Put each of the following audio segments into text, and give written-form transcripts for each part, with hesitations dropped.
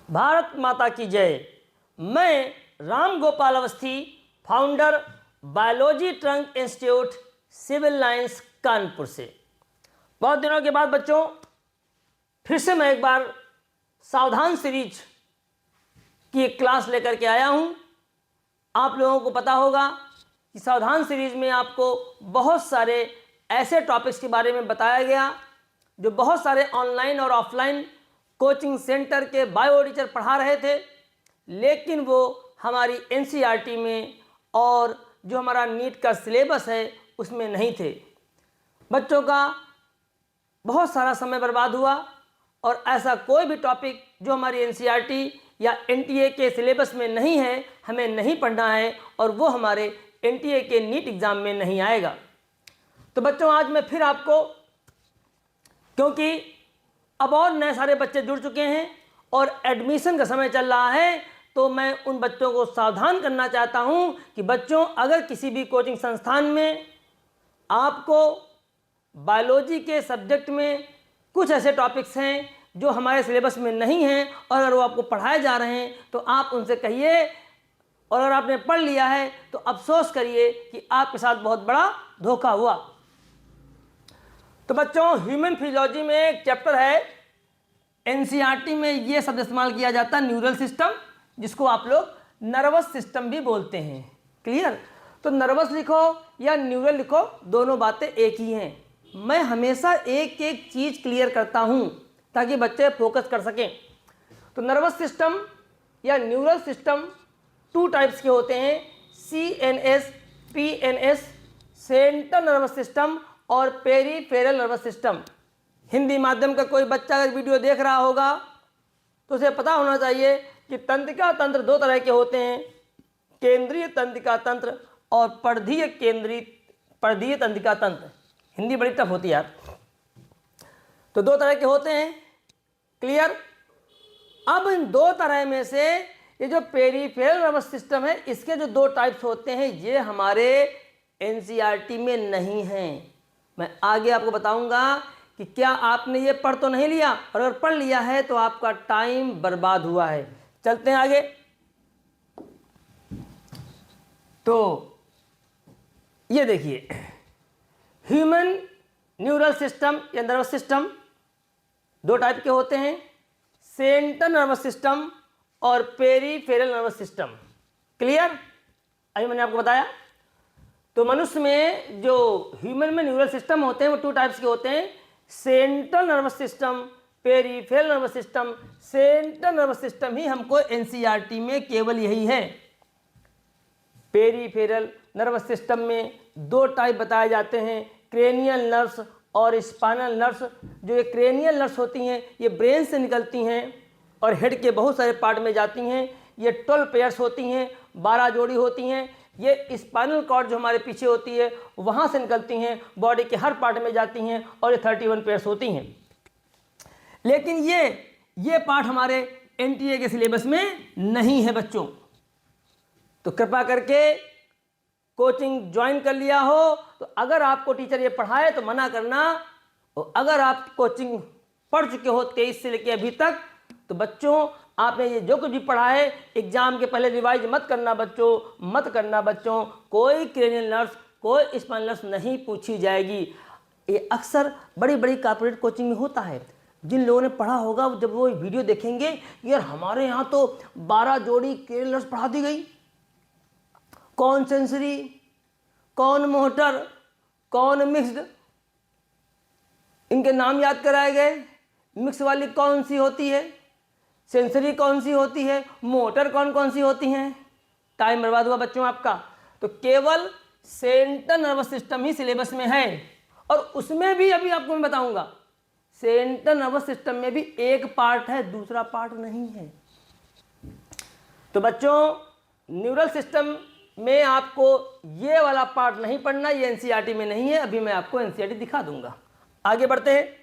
भारत माता की जय। मैं Ram Gopal Awasthi, founder biology trunk institute, civil lines, Kanpur से। बहुत दिनों के बाद बच्चों फिर से मैं एक बार सावधान सीरीज की एक क्लास लेकर के आया हूं। आप लोगों को पता होगा कि सावधान सीरीज में आपको बहुत सारे ऐसे टॉपिक्स के बारे में बताया गया जो बहुत सारे ऑनलाइन और ऑफलाइन कोचिंग सेंटर के बायो टीचर पढ़ा रहे थे, लेकिन वो हमारी एनसीईआरटी में और जो हमारा नीट का सिलेबस है उसमें नहीं थे। बच्चों का बहुत सारा समय बर्बाद हुआ और ऐसा कोई भी टॉपिक जो हमारी एनसीईआरटी या एनटीए के सिलेबस में नहीं है हमें नहीं पढ़ना है और वो हमारे एनटीए के नीट एग्ज़ाम में नहीं आएगा। तो बच्चों आज मैं फिर आपको, क्योंकि अब और नए सारे बच्चे जुड़ चुके हैं और एडमिशन का समय चल रहा है, तो मैं उन बच्चों को सावधान करना चाहता हूं कि बच्चों अगर किसी भी कोचिंग संस्थान में आपको बायोलॉजी के सब्जेक्ट में कुछ ऐसे टॉपिक्स हैं जो हमारे सिलेबस में नहीं हैं और अगर वो आपको पढ़ाए जा रहे हैं तो आप उनसे कहिए, और अगर आपने पढ़ लिया है तो अफसोस करिए कि आपके साथ बहुत बड़ा धोखा हुआ। तो बच्चों ह्यूमन फिजियोलॉजी में एक चैप्टर है, एनसीईआरटी में ये शब्द इस्तेमाल किया जाता है न्यूरल सिस्टम, जिसको आप लोग नर्वस सिस्टम भी बोलते हैं। क्लियर? तो नर्वस लिखो या न्यूरल लिखो, दोनों बातें एक ही हैं। मैं हमेशा एक एक चीज़ क्लियर करता हूं ताकि बच्चे फोकस कर सकें। तो नर्वस सिस्टम या न्यूरल सिस्टम टू टाइप्स के होते हैं, CNS, PNS, central nervous system और पेरीफेरल नर्वस सिस्टम। हिंदी माध्यम का कोई बच्चा अगर वीडियो देख रहा होगा तो उसे पता होना चाहिए कि तंत्रिका तंत्र दो तरह के होते हैं, केंद्रीय तंत्रिका तंत्र और परिधीय तंत्रिका तंत्र। हिंदी बड़ी टफ होती है यार। तो दो तरह के होते हैं। क्लियर? अब इन दो तरह में से ये जो पेरीफेरल नर्वस सिस्टम है, इसके जो दो टाइप्स होते हैं ये हमारे एनसीईआरटी में नहीं हैं। मैं आगे आपको बताऊंगा कि क्या आपने ये पढ़ तो नहीं लिया, और अगर पढ़ लिया है तो आपका टाइम बर्बाद हुआ है। चलते हैं आगे। तो ये देखिए, ह्यूमन न्यूरल सिस्टम या नर्वस सिस्टम दो टाइप के होते हैं, सेंट्रल नर्वस सिस्टम और पेरीफेरल नर्वस सिस्टम। क्लियर? अभी मैंने आपको बताया। तो मनुष्य में जो ह्यूमन में न्यूरल सिस्टम होते हैं वो टू टाइप्स के होते हैं, central nervous system, peripheral nervous system. Central nervous system ही हमको एनसीईआरटी में केवल यही है। पेरीफेरल नर्वस सिस्टम में दो टाइप बताए जाते हैं, क्रेनियल नर्व्स और स्पाइनल नर्व्स। जो ये क्रेनियल नर्व्स होती हैं ये ब्रेन से निकलती हैं और हेड के बहुत सारे पार्ट में जाती हैं। ये 12 पेयर्स होती हैं, 12 जोड़ी होती हैं। ये स्पाइनल कॉर्ड जो हमारे पीछे होती है वहाँ से निकलती हैं, बॉडी के हर पार्ट में जाती हैं और ये 31 पेयर्स होती हैं। लेकिन ये पार्ट हमारे एनटीए के सिलेबस में नहीं है बच्चों। तो कृपा करके कोचिंग ज्वाइन कर लिया हो तो अगर आपको टीचर ये पढ़ाए तो मना करना, और अगर आप कोचिंग पढ़ चुके हो 23 से लेकर अभी तक, तो बच्चों आपने ये जो कुछ भी पढ़ा है एग्जाम के पहले रिवाइज मत करना बच्चों, मत करना बच्चों। कोई क्रेनियल नर्व्स, कोई स्पाइनल नर्व्स नहीं पूछी जाएगी। ये अक्सर बड़ी बड़ी कॉर्पोरेट कोचिंग में होता है। जिन लोगों ने पढ़ा होगा जब वो वीडियो देखेंगे, यार हमारे यहाँ तो 12 जोड़ी क्रेनियल नर्व्स पढ़ा दी गई, कौन सेंसरी, कौन मोटर, कौन मिक्स्ड, इनके नाम याद कराए गए। मिक्स वाली कौन सी होती है, सेंसरी कौन सी होती है, मोटर कौन कौन सी होती हैं। टाइम बर्बाद हुआ बच्चों आपका। तो केवल सेंट्रल नर्वस सिस्टम ही सिलेबस में है, और उसमें भी अभी आपको मैं बताऊंगा सेंट्रल नर्वस सिस्टम में भी एक पार्ट है, दूसरा पार्ट नहीं है। तो बच्चों न्यूरल सिस्टम में आपको ये वाला पार्ट नहीं पढ़ना, ये एनसीईआरटी में नहीं है। अभी मैं आपको एनसीईआरटी दिखा दूंगा। आगे बढ़ते हैं।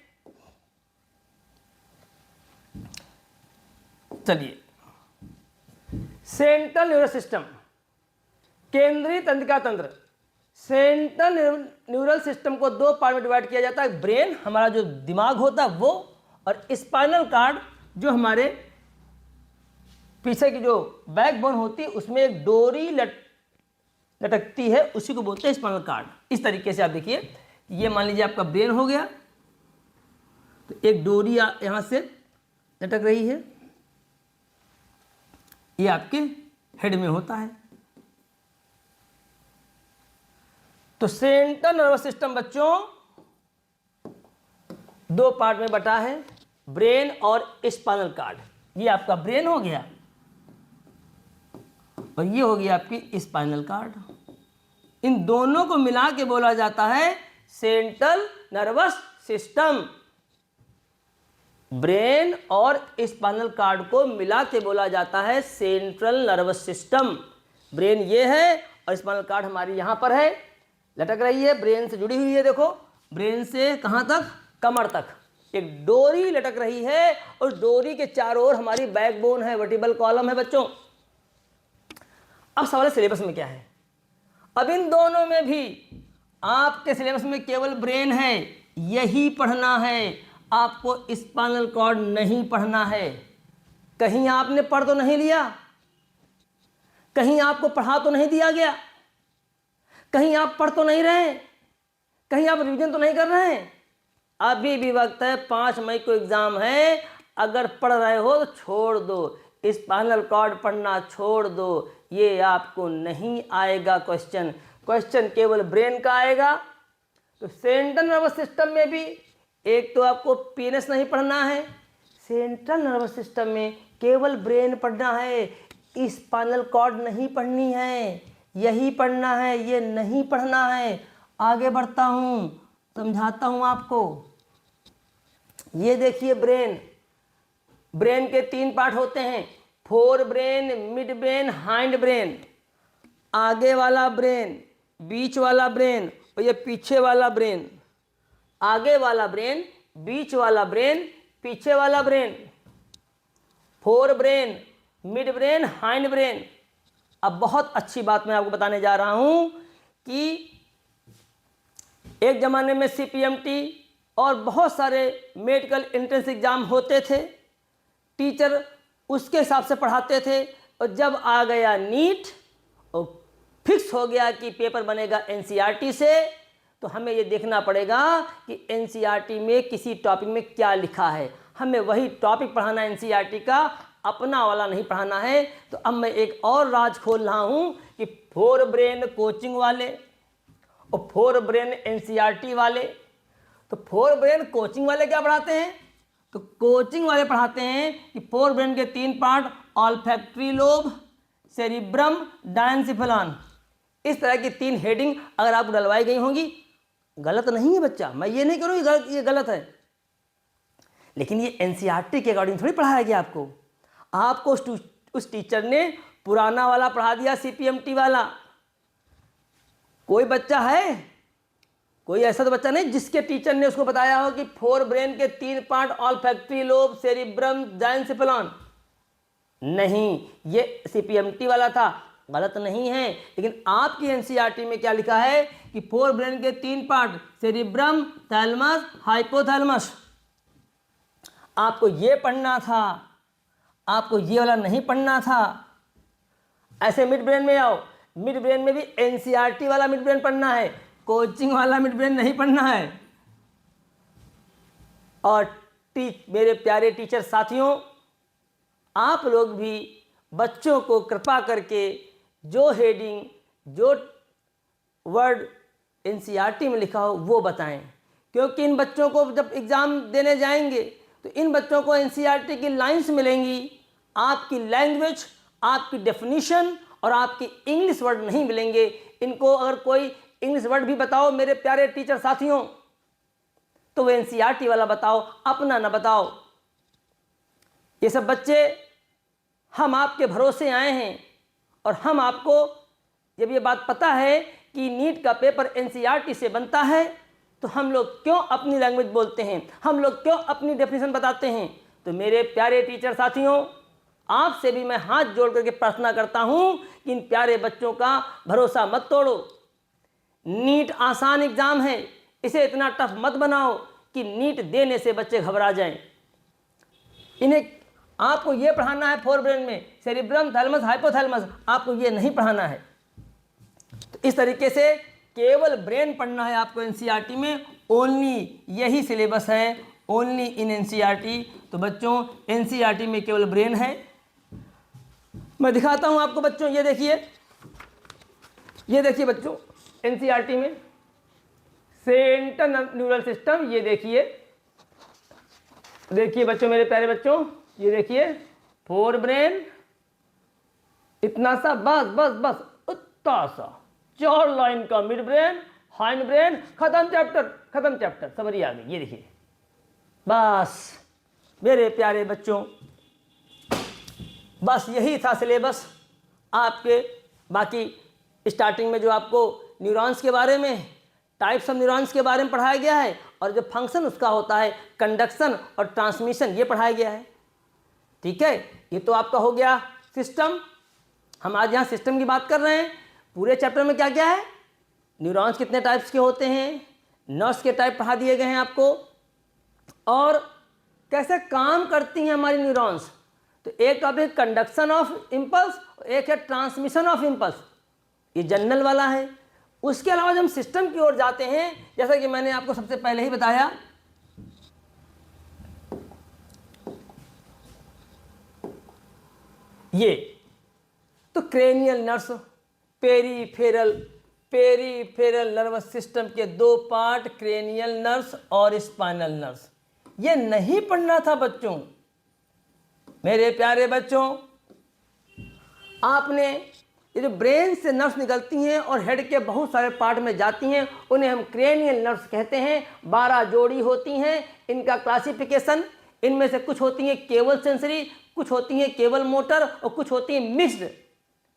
चलिए, सेंट्रल न्यूरल सिस्टम, केंद्रीय तंत्रिका तंत्र। सेंट्रल न्यूरल सिस्टम को दो पार्ट में डिवाइड किया जाता है, ब्रेन हमारा जो दिमाग होता है वो, और स्पाइनल कार्ड जो हमारे पीछे की जो बैकबोन होती है उसमें एक डोरी लटकती है, उसी को बोलते हैं स्पाइनल कार्ड। इस तरीके से आप देखिए, ये मान लीजिए आपका ब्रेन हो गया, तो एक डोरी यहाँ से लटक रही है, ये आपके हेड में होता है। तो सेंट्रल नर्वस सिस्टम बच्चों दो पार्ट में बटा है, ब्रेन और स्पाइनल कार्ड। ये आपका ब्रेन हो गया और ये हो गया आपकी स्पाइनल कार्ड। इन दोनों को मिला के बोला जाता है सेंट्रल नर्वस सिस्टम। ब्रेन और स्पाइनल कार्ड को मिला के बोला जाता है सेंट्रल नर्वस सिस्टम। ब्रेन ये है और स्पाइनल कार्ड हमारी यहां पर है, लटक रही है, ब्रेन से जुड़ी हुई है। देखो ब्रेन से कहां तक, कमर तक एक डोरी लटक रही है और डोरी के चारों ओर हमारी बैकबोन है, वर्टिब्रल कॉलम है बच्चों। अब सवाल सिलेबस में क्या है, अब इन दोनों में भी आपके सिलेबस में केवल ब्रेन है, यही पढ़ना है, आपको स्पाइनल कॉर्ड नहीं पढ़ना है। कहीं आपने पढ़ तो नहीं लिया, कहीं आपको पढ़ा तो नहीं दिया गया, कहीं आप पढ़ तो नहीं रहे, कहीं आप रिवीजन तो नहीं कर रहे हैं। अभी भी वक्त है, 5 मई को एग्जाम है, अगर पढ़ रहे हो तो छोड़ दो, स्पाइनल कॉर्ड पढ़ना छोड़ दो, ये आपको नहीं आएगा क्वेश्चन। क्वेश्चन केवल ब्रेन का आएगा। तो सेंट्रल नर्वस सिस्टम में भी एक तो आपको पीएनएस नहीं पढ़ना है, सेंट्रल नर्वस सिस्टम में केवल ब्रेन पढ़ना है, स्पाइनल कॉर्ड नहीं पढ़नी है, यही पढ़ना है, ये नहीं पढ़ना है। आगे बढ़ता हूँ, समझाता हूँ आपको। ये देखिए ब्रेन, ब्रेन के 3 पार्ट होते हैं, fore brain, mid brain, hind brain. आगे वाला ब्रेन, बीच वाला ब्रेन और ये पीछे वाला ब्रेन। आगे वाला ब्रेन, बीच वाला ब्रेन, पीछे वाला brain. Fore brain, mid brain, hind brain. अब बहुत अच्छी बात मैं आपको बताने जा रहा हूं कि एक ज़माने में सीपीएमटी और बहुत सारे मेडिकल एंट्रेंस एग्जाम होते थे, टीचर उसके हिसाब से पढ़ाते थे। और जब आ गया नीट और फिक्स हो गया कि पेपर बनेगा एनसीईआरटी से, तो हमें ये देखना पड़ेगा कि एनसीईआरटी में किसी टॉपिक में क्या लिखा है, हमें वही टॉपिक पढ़ाना है एनसीईआरटी का, अपना वाला नहीं पढ़ाना है। तो अब मैं एक और राज खोल रहा हूँ कि फोर ब्रेन कोचिंग वाले और फोर ब्रेन एनसीईआरटी वाले। तो फोर ब्रेन कोचिंग वाले क्या पढ़ाते हैं, तो कोचिंग वाले पढ़ाते हैं कि फोर ब्रेन के 3 पार्ट, ऑल्फैक्टरी लोब, सेरिब्रम, डायंसिफेलॉन। इस तरह की 3 हेडिंग अगर आपको डलवाई गई होंगी, गलत नहीं है बच्चा, मैं ये नहीं करूँ ये गलत है, लेकिन ये एनसीईआरटी के अकॉर्डिंग थोड़ी पढ़ाया गया आपको। आपको उस टीचर ने पुराना वाला पढ़ा दिया, सीपीएमटी वाला। कोई बच्चा है, कोई ऐसा तो बच्चा नहीं जिसके टीचर ने उसको बताया हो कि फोर ब्रेन के 3 पार्ट, ऑल्फैक्टरी लोब, सेरिब्रम, डायंसिफेलॉन। नहीं, ये सीपीएमटी वाला था, गलत नहीं है। लेकिन आपकी एनसीईआरटी में क्या लिखा है कि फोर ब्रेन के 3 पार्ट, सेरिब्रम, थैलेमस, हाइपोथैलेमस। आपको ये पढ़ना था, आपको ये वाला नहीं पढ़ना था। ऐसे मिड ब्रेन में आओ, मिड ब्रेन में भी एनसीईआरटी वाला मिड ब्रेन पढ़ना है, कोचिंग वाला मिड ब्रेन नहीं पढ़ना है। और मेरे प्यारे टीचर साथियों, आप लोग भी बच्चों को कृपा करके जो हेडिंग, जो वर्ड एनसीईआरटी में लिखा हो वो बताएं, क्योंकि इन बच्चों को जब एग्ज़ाम देने जाएंगे तो इन बच्चों को एनसीईआरटी की लाइंस मिलेंगी, आपकी लैंग्वेज, आपकी डेफिनेशन और आपकी इंग्लिश वर्ड नहीं मिलेंगे। इनको अगर कोई इंग्लिश वर्ड भी बताओ मेरे प्यारे टीचर साथियों, तो वो एनसीईआरटी वाला बताओ, अपना ना बताओ। ये सब बच्चे हम आपके भरोसे आए हैं और हम आपको, जब ये बात पता है कि नीट का पेपर एनसीईआरटी से बनता है, तो हम लोग क्यों अपनी लैंग्वेज बोलते हैं, हम लोग क्यों अपनी डेफिनेशन बताते हैं। तो मेरे प्यारे टीचर साथियों, आपसे भी मैं हाथ जोड़ करके प्रार्थना करता हूं कि इन प्यारे बच्चों का भरोसा मत तोड़ो। नीट आसान एग्जाम है, इसे इतना टफ मत बनाओ कि नीट देने से बच्चे घबरा जाएं। इन्हें आपको ये पढ़ाना है फोर ब्रेन में, सेरिब्रम, थैलेमस, हाइपोथैलेमस, आपको ये नहीं पढ़ाना है। तो इस तरीके से केवल ब्रेन पढ़ना है आपको एनसीईआरटी में, ओनली यही सिलेबस है, ओनली इन एनसीईआरटी। तो बच्चों एनसीईआरटी में केवल ब्रेन है। मैं दिखाता हूं आपको बच्चों, ये देखिए बच्चों एनसीईआरटी में सेंट्रल न्यूरल सिस्टम, ये देखिए बच्चों, मेरे प्यारे बच्चों, ये देखिए फोर ब्रेन, इतना सा, बस बस बस उतना सा, 4 लाइन का मिड ब्रेन, हाइंड ब्रेन, खत्म चैप्टर, समरी आ गई। ये देखिए बस मेरे प्यारे बच्चों, बस यही था सिलेबस आपके। बाकी स्टार्टिंग में जो आपको न्यूरॉन्स के बारे में, टाइप्स ऑफ न्यूरॉन्स के बारे में पढ़ाया गया है, और जो फंक्शन उसका होता है कंडक्शन और ट्रांसमिशन, ये पढ़ाया गया है। ठीक है, ये तो आपका हो गया सिस्टम। हम आज यहाँ सिस्टम की बात कर रहे हैं। पूरे चैप्टर में क्या क्या है, न्यूरॉन्स कितने टाइप्स के होते हैं, नर्व्स के टाइप पढ़ा दिए गए हैं आपको, और कैसे काम करती हैं हमारी न्यूरॉन्स। तो एक टॉपिक कंडक्शन ऑफ इम्पल्स, एक है ट्रांसमिशन ऑफ इम्पल्स, ये जनरल वाला है। उसके अलावा जब हम सिस्टम की ओर जाते हैं, जैसा कि मैंने आपको सबसे पहले ही बताया, ये तो cranial nerves, peripheral nervous system के 2 पार्ट, क्रेनियल नर्व्स और स्पाइनल नर्व्स। ये नहीं पढ़ना था बच्चों, मेरे प्यारे बच्चों। आपने ये जो ब्रेन से नर्व्स निकलती हैं और हेड के बहुत सारे पार्ट में जाती हैं, उन्हें हम क्रेनियल नर्व्स कहते हैं। 12 जोड़ी होती हैं। इनका क्लासिफिकेशन, इनमें से कुछ होती हैं केवल सेंसरी, कुछ होती हैं केवल मोटर, और कुछ होती हैं मिक्स्ड,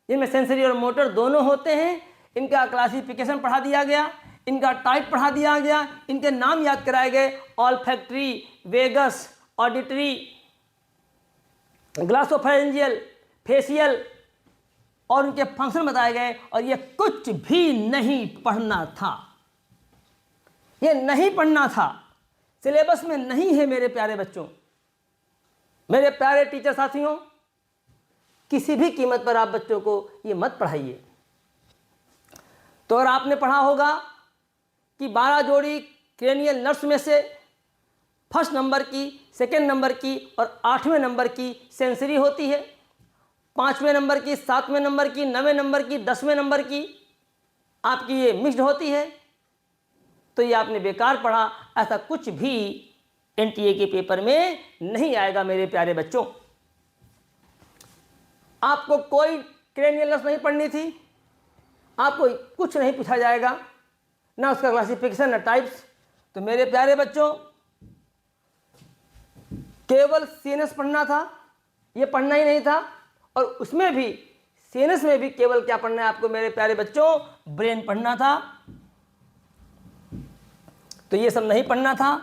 जिनमें सेंसरी और मोटर दोनों होते हैं। इनका क्लासिफिकेशन पढ़ा दिया गया, इनका टाइप पढ़ा दिया गया, इनके नाम याद कराए गए, ऑल्फैक्टरी, वेगस, ऑडिटरी, ग्लासोफेरेंजियल, फेशियल, और उनके फंक्शन बताए गए। और ये कुछ भी नहीं पढ़ना था, ये नहीं पढ़ना था, सिलेबस में नहीं है मेरे प्यारे बच्चों। मेरे प्यारे टीचर साथियों, किसी भी कीमत पर आप बच्चों को ये मत पढ़ाइए। तो अगर आपने पढ़ा होगा कि 12 जोड़ी क्रेनियल नर्व्स में से फर्स्ट नंबर की, सेकेंड नंबर की और 8वें नंबर की सेंसरी होती है, 5वें नंबर की, 7वें नंबर की, 9वें नंबर की, 10वें नंबर की आपकी ये मिक्स्ड होती है, तो ये आपने बेकार पढ़ा। ऐसा कुछ भी एनटीए के पेपर में नहीं आएगा मेरे प्यारे बच्चों। आपको कोई क्रेनियल नर्व्स नहीं पढ़नी थी, आपको कुछ नहीं पूछा जाएगा, ना उसका क्लासिफिकेशन, ना टाइप्स। तो मेरे प्यारे बच्चों, केवल सीएनएस पढ़ना था, ये पढ़ना ही नहीं था। और उसमें भी, सीएनएस में भी केवल क्या पढ़ना है आपको मेरे प्यारे बच्चों, ब्रेन पढ़ना था। तो ये सब नहीं पढ़ना था।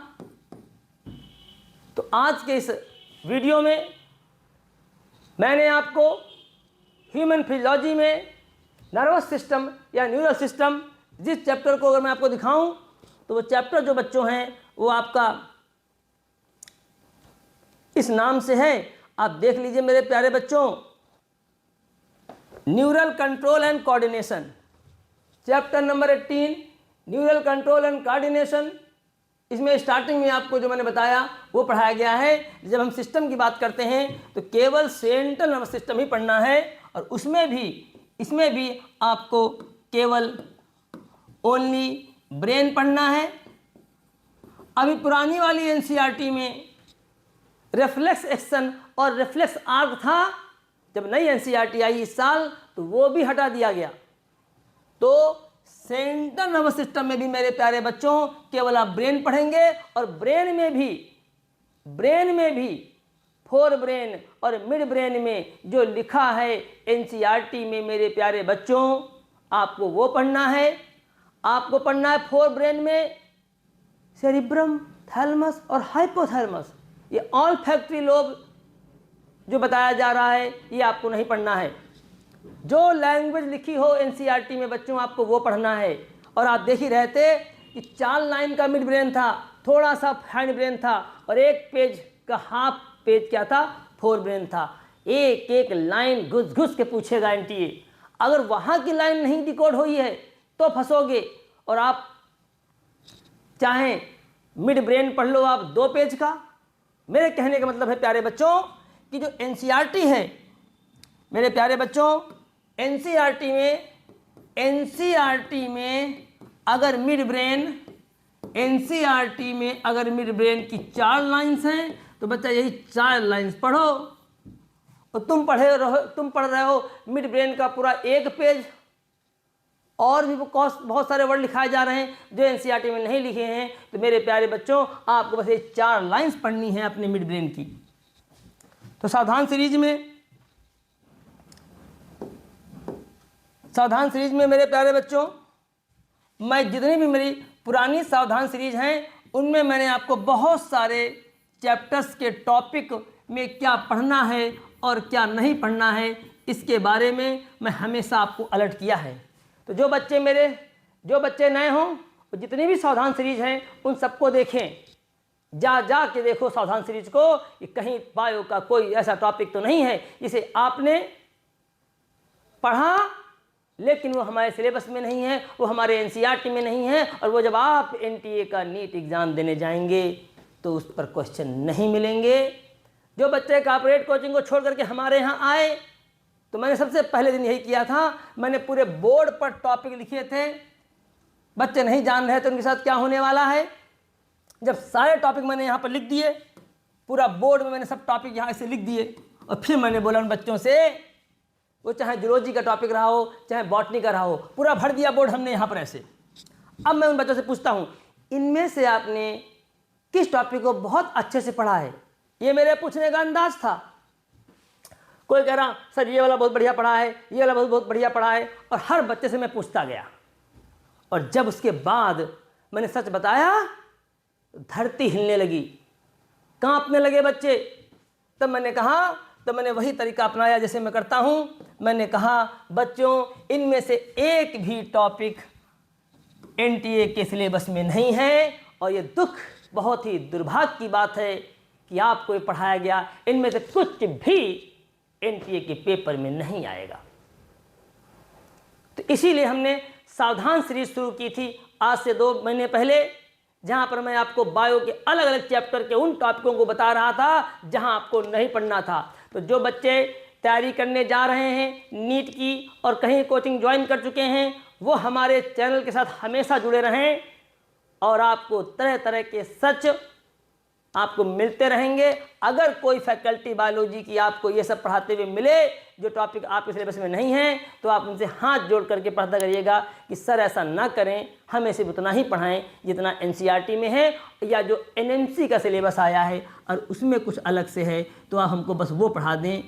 तो आज के इस वीडियो में मैंने आपको ह्यूमन फिजियोलॉजी में नर्वस सिस्टम या न्यूरल सिस्टम, जिस चैप्टर को अगर मैं आपको दिखाऊं, तो वो चैप्टर जो बच्चों हैं वो आपका इस नाम से है, आप देख लीजिए मेरे प्यारे बच्चों, neural control and coordination, chapter number 18, neural control and coordination. इसमें स्टार्टिंग में आपको जो मैंने बताया वो पढ़ाया गया है। जब हम सिस्टम की बात करते हैं तो केवल सेंट्रल नर्वस सिस्टम ही पढ़ना है, और उसमें भी, इसमें भी आपको केवल ओनली ब्रेन पढ़ना है। अभी पुरानी वाली एनसीईआरटी में रिफ्लेक्स एक्शन और रिफ्लेक्स आर्क था। जब नई एनसीईआरटी आई इस साल, तो वो भी हटा दिया गया। तो सेंट्रल नर्वस सिस्टम में भी मेरे प्यारे बच्चों केवल आप ब्रेन पढ़ेंगे, और ब्रेन में भी फोर ब्रेन और मिड ब्रेन में जो लिखा है एनसीईआरटी में मेरे प्यारे बच्चों, आपको वो पढ़ना है। आपको पढ़ना है फोर ब्रेन में सेरिब्रम, थैलेमस और हाइपोथैलेमस। ये ऑल्फैक्टरी लोब जो बताया जा रहा है, ये आपको नहीं पढ़ना है। जो लैंग्वेज लिखी हो एनसीईआरटी में बच्चों, आपको वो पढ़ना है। और आप देख ही रहे थे कि 4 लाइन का मिड ब्रेन था, थोड़ा सा हाइंड ब्रेन था, और एक पेज का हाफ पेज क्या था, फोर ब्रेन था। एक एक लाइन घुस घुस के पूछेगा एनटीए। अगर वहाँ की लाइन नहीं डिकोड हुई है तो फंसोगे। और आप चाहें मिड ब्रेन पढ़ लो आप 2 पेज का। मेरे कहने का मतलब है प्यारे बच्चों कि जो एनसीईआरटी है, मेरे प्यारे बच्चों, एनसीईआरटी में अगर मिड ब्रेन की 4 लाइंस हैं तो बच्चा यही 4 लाइंस पढ़ो। और तुम पढ़ रहे हो मिड ब्रेन का पूरा 1 पेज, और भी बहुत सारे वर्ड लिखाए जा रहे हैं जो एनसीईआरटी में नहीं लिखे हैं। तो मेरे प्यारे बच्चों, आपको बस ये 4 लाइंस पढ़नी है अपने मिड ब्रेन की। तो सावधान सीरीज में मेरे प्यारे बच्चों, मैं जितनी भी मेरी पुरानी सावधान सीरीज हैं उनमें मैंने आपको बहुत सारे चैप्टर्स के टॉपिक में क्या पढ़ना है और क्या नहीं पढ़ना है इसके बारे में मैं हमेशा आपको अलर्ट किया है। तो जो बच्चे नए हों, जितनी भी सावधान सीरीज हैं उन सबको देखें, जा के देखो सावधान सीरीज को कि कहीं बायो का कोई ऐसा टॉपिक तो नहीं है जिसे आपने पढ़ा लेकिन वो हमारे सिलेबस में नहीं है, वो हमारे एनसीईआरटी में नहीं है, और वो जब आप एनटीए का नीट एग्ज़ाम देने जाएंगे तो उस पर क्वेश्चन नहीं मिलेंगे। जो बच्चे कॉर्पोरेट कोचिंग को छोड़ करके हमारे यहाँ आए तो मैंने सबसे पहले दिन यही किया था, मैंने पूरे बोर्ड पर टॉपिक लिखे थे। बच्चे नहीं जान रहे तो उनके साथ क्या होने वाला है। जब सारे टॉपिक मैंने यहाँ पर लिख दिए, पूरा बोर्ड में मैंने सब टॉपिक यहाँ से लिख दिए, और फिर मैंने बोला उन बच्चों से, वो चाहे जूलॉजी का टॉपिक रहा हो चाहे बॉटनी का रहा हो, पूरा भर दिया बोर्ड हमने यहाँ पर ऐसे। अब मैं उन बच्चों से पूछता हूँ, इनमें से आपने किस टॉपिक को बहुत अच्छे से पढ़ा है? ये मेरे पूछने का अंदाज था। कोई कह रहा सर ये वाला बहुत बढ़िया पढ़ा है, ये वाला बहुत बढ़िया पढ़ा है, और हर बच्चे से मैं पूछता गया। और जब उसके बाद मैंने सच बताया, धरती हिलने लगी, कांपने लगे बच्चे। तब मैंने वही तरीका अपनाया जैसे मैं करता हूँ। मैंने कहा बच्चों, इनमें से एक भी टॉपिक एनटीए के सिलेबस में नहीं है, और ये बहुत ही दुर्भाग्य की बात है कि आपको ये पढ़ाया गया, इनमें से कुछ भी एनटीए के पेपर में नहीं आएगा। तो इसीलिए हमने सावधान सीरीज शुरू की थी आज से 2 महीने पहले, जहां पर मैं आपको बायो के अलग अलग चैप्टर के उन टॉपिकों को बता रहा था जहां आपको नहीं पढ़ना था। तो जो बच्चे तैयारी करने जा रहे हैं नीट की और कहीं कोचिंग ज्वाइन कर चुके हैं, वो हमारे चैनल के साथ हमेशा जुड़े रहें, और आपको तरह तरह के सच आपको मिलते रहेंगे। अगर कोई फैकल्टी बायोलॉजी की आपको ये सब पढ़ाते हुए मिले जो टॉपिक आपके सिलेबस में नहीं है, तो आप उनसे हाथ जोड़ करके प्रार्थना करिएगा कि सर ऐसा ना करें, हमें सिर्फ उतना ही पढ़ाएं जितना एनसीईआरटी में है, या जो एनएमसी का सिलेबस आया है और उसमें कुछ अलग से है तो आप हमको बस वो पढ़ा दें।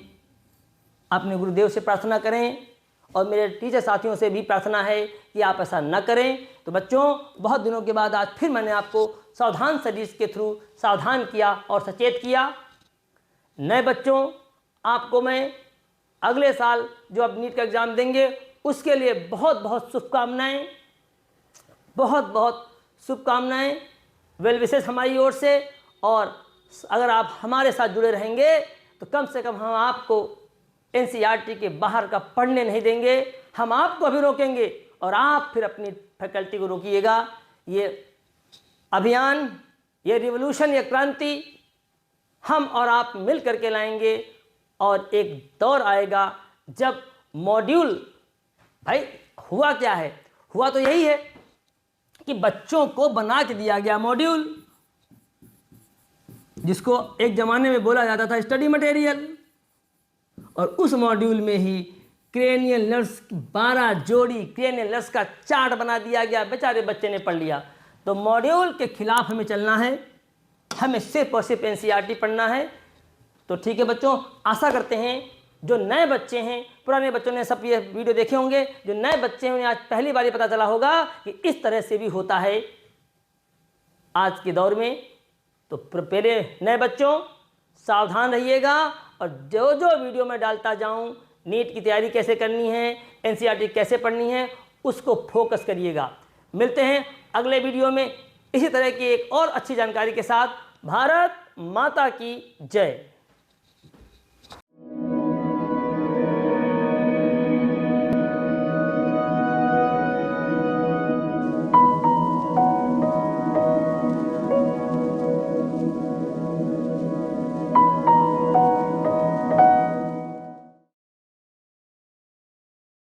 अपने गुरुदेव से प्रार्थना करें, और मेरे टीचर साथियों से भी प्रार्थना है कि आप ऐसा न करें। तो बच्चों, बहुत दिनों के बाद आज फिर मैंने आपको सावधान सीरीज के थ्रू सावधान किया और सचेत किया। नए बच्चों, आपको मैं अगले साल जो अब नीट का एग्ज़ाम देंगे उसके लिए बहुत बहुत शुभकामनाएं, बहुत शुभकामनाएं, वेल विशेष हमारी ओर से। और अगर आप हमारे साथ जुड़े रहेंगे तो कम से कम हम आपको एनसीईआरटी के बाहर का पढ़ने नहीं देंगे, हम आपको अभी रोकेंगे और आप फिर अपनी फैकल्टी को रोकिएगा। ये अभियान, ये रिवॉल्यूशन, ये क्रांति हम और आप मिल करके लाएंगे, और एक दौर आएगा जब मॉड्यूल, भाई हुआ क्या है, हुआ तो यही है कि बच्चों को बना के दिया गया मॉड्यूल, जिसको एक ज़माने में बोला जाता था स्टडी मटेरियल, और उस मॉड्यूल में ही क्रेनियल नर्व्स 12 जोड़ी क्रेनियल नर्व्स का चार्ट बना दिया गया। बेचारे बच्चे ने पढ़ लिया। तो मॉड्यूल के खिलाफ हमें चलना है, हमें सिर्फ और सिर्फ एनसीईआरटी पढ़ना है। तो ठीक है बच्चों, आशा करते हैं जो नए बच्चे हैं, पुराने बच्चों ने सब ये वीडियो देखे होंगे, जो नए बच्चे हैं उन्हें आज पहली बार पता चला होगा कि इस तरह से भी होता है आज के दौर में। तो पहले नए बच्चों सावधान रहिएगा, और जो जो वीडियो मैं डालता जाऊं, नीट की तैयारी कैसे करनी है, एनसीईआरटी कैसे पढ़नी है, उसको फोकस करिएगा। मिलते हैं अगले वीडियो में इसी तरह की एक और अच्छी जानकारी के साथ। भारत माता की जय।